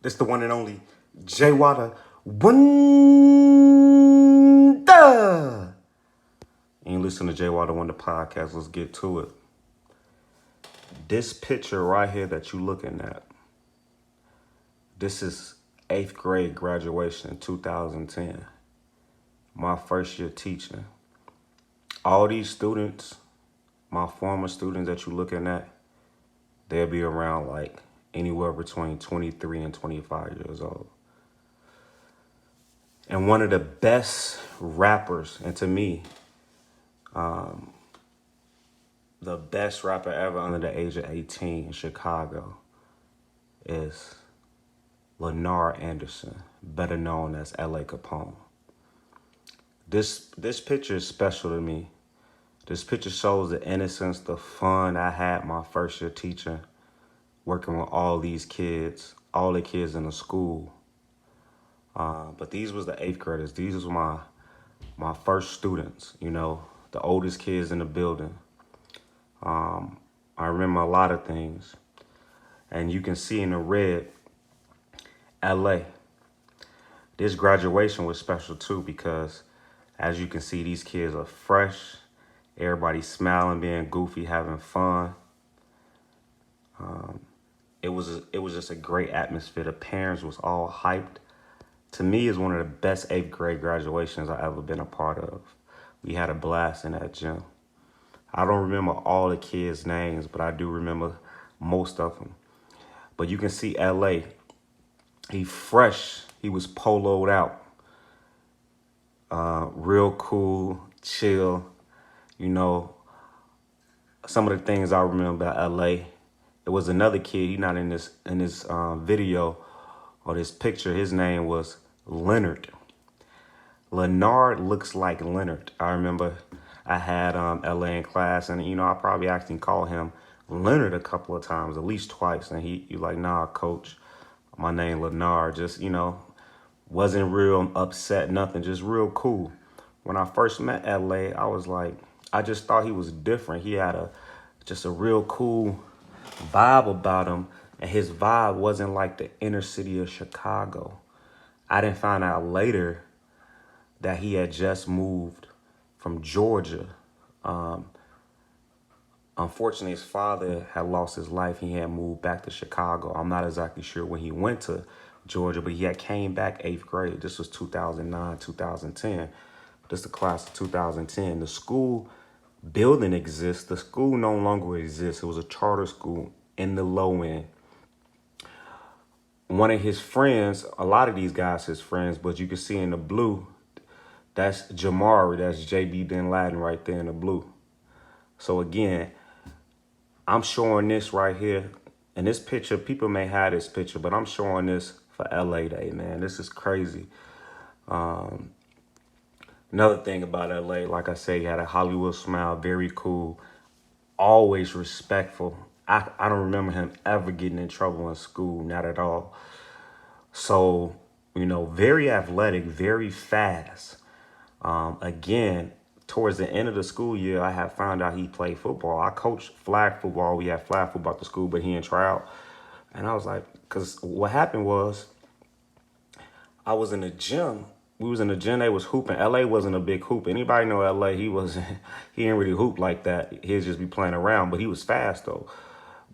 This the one and only J Water Wonder. And you listen to J Water Wonder podcast. Let's get to it. This picture right here that you looking at, this is 8th grade graduation in 2010. My first year teaching. All these students, my former students that you looking at, they'll be around like anywhere between 23 and 25 years old. And one of the best rappers, and to me, the best rapper ever under the age of 18 in Chicago is Leonard Anderson, better known as L.A. Capone. This picture is special to me. This picture shows the innocence, the fun I had my first year teaching, working with all these kids, all the kids in the school. But these was the 8th graders. These was my first students, you know, the oldest kids in the building. I remember a lot of things. And you can see in the red, LA. This graduation was special too because as you can see, these kids are fresh. Everybody smiling, being goofy, having fun. It was just a great atmosphere. The parents was all hyped. To me, it's one of the best 8th grade graduations I've ever been a part of. We had a blast in that gym. I don't remember all the kids' names, but I do remember most of them. But you can see LA. He fresh. He was poloed out. Real cool, chill. You know, some of the things I remember about LA. It was another kid. He not in this video or this picture. His name was Leonard. Leonard looks like Leonard. I remember I had LA in class, and you know I probably actually called him Leonard a couple of times, at least twice, and he like, nah, coach, my name Leonard. Just, you know, wasn't real upset, nothing, just real cool. When I first met LA, I was like, I just thought he was different. He had just a real cool vibe about him, and his vibe wasn't like the inner city of Chicago. I didn't find out later that he had just moved from Georgia. Unfortunately, his father had lost his life. He had moved back to Chicago. I'm not exactly sure when he went to Georgia, but he had came back 8th grade. This was 2009, 2010. This is the class of 2010. The school building exists. The school no longer exists. It was a charter school in the low end. One of his friends, a lot of these guys his friends, but you can see in the blue, that's Jamari. That's JB Bin Laden right there in the blue. So again, I'm showing this right here. And this picture, people may have this picture, but I'm showing this for LA Day, man. This is crazy. Another thing about LA, like I say, he had a Hollywood smile, very cool, always respectful. I don't remember him ever getting in trouble in school, not at all. So, you know, very athletic, very fast. Again, towards the end of the school year, I had found out he played football. I coached flag football. We had flag football at the school, but he didn't try out. And I was like, because what happened was I was in the gym. We was in the gym. They was hooping. LA wasn't a big hoop. Anybody know LA? He didn't really hoop like that. He'd just be playing around, but he was fast though.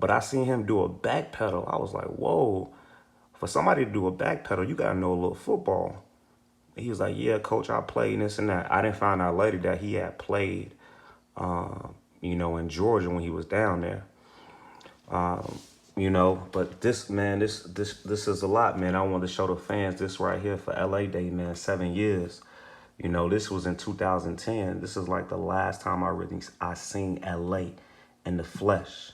But I seen him do a back pedal. I was like, whoa, for somebody to do a back pedal, you got to know a little football. He was like, yeah, coach, I played this and that. I didn't find out later that he had played, you know, in Georgia when he was down there. You know, but this, man, this is a lot, man. I want to show the fans this right here for LA Day, man, 7 years. You know, this was in 2010. This is like the last time I seen LA in the flesh.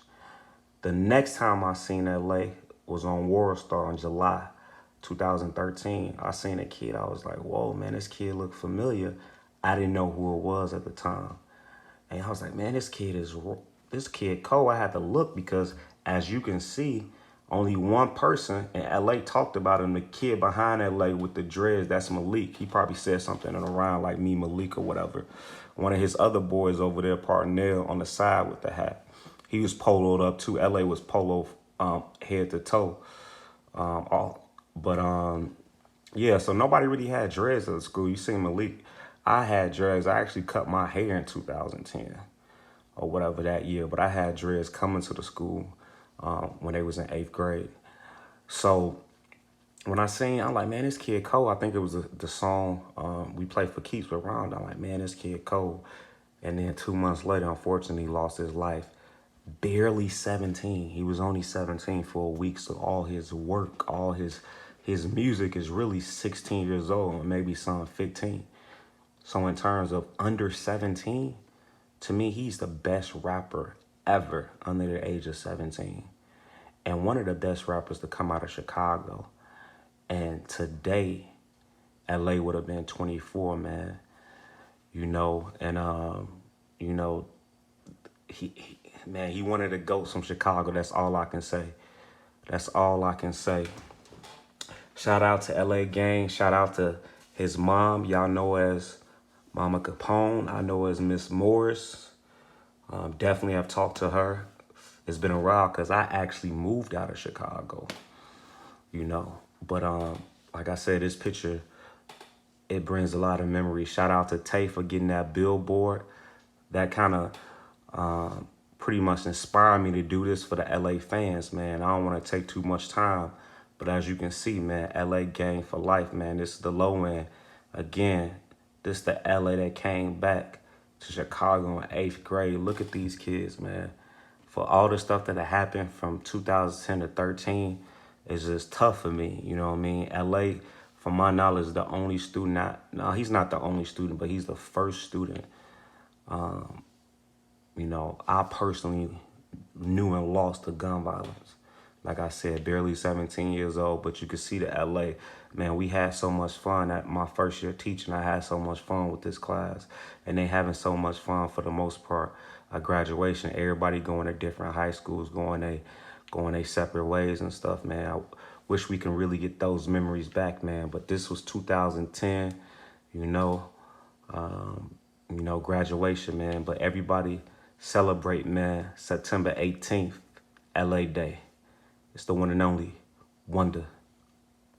The next time I seen LA was on World Star in July 2013. I seen a kid. I was like, whoa, man, this kid looked familiar. I didn't know who it was at the time. And I was like, man, this kid Cole. I had to look because as you can see, only one person in LA talked about him, the kid behind LA with the dreads, that's Malik. He probably said something around like me, Malik or whatever. One of his other boys over there, Parnell, on the side with the hat. He was poloed up too. LA was polo head to toe. But yeah, so nobody really had dreads at the school. You see Malik, I had dreads. I actually cut my hair in 2010 or whatever that year, but I had dreads coming to the school when they was in 8th grade. So when I seen, I'm like, man, this kid cold. I think it was the song we played for keeps with Ron. I'm like, man, this kid cold. And then 2 months later, unfortunately, he lost his life. Barely 17. He was only 17 for a week. So all his work, all his music is really 16 years old, and maybe some 15. So in terms of under 17, to me, he's the best rapper ever under the age of 17. And one of the best rappers to come out of Chicago. And today, LA would have been 24, man. And you know, man, he wanted to go from Chicago. That's all I can say. That's all I can say. Shout out to AGang. Shout out to his mom. Y'all know as Mama Capone. I know as Miss Morris. Definitely have talked to her. It's been a while because I actually moved out of Chicago. But like I said, this picture, it brings a lot of memories. Shout out to Tay for getting that billboard. That kind of pretty much inspired me to do this for the LA fans, man. I don't want to take too much time, but as you can see, man, AGang for life, man. This is the low end. Again, this is the LA that came back to Chicago in 8th grade. Look at these kids, man. For all the stuff that had happened from 2010 to 13, it's just tough for me. You know what I mean? LA, from my knowledge, is the only student. No, he's not the only student, but he's the first student. I personally knew and lost to gun violence. Like I said, barely 17 years old, but you could see the LA. Man, we had so much fun at my first year teaching. I had so much fun with this class. And they having so much fun for the most part at graduation. Everybody going to different high schools, going their separate ways and stuff, man. I wish we can really get those memories back, man. But this was 2010, graduation, man. But everybody celebrate, man, September 18th, LA Day. It's the one and only Wonder.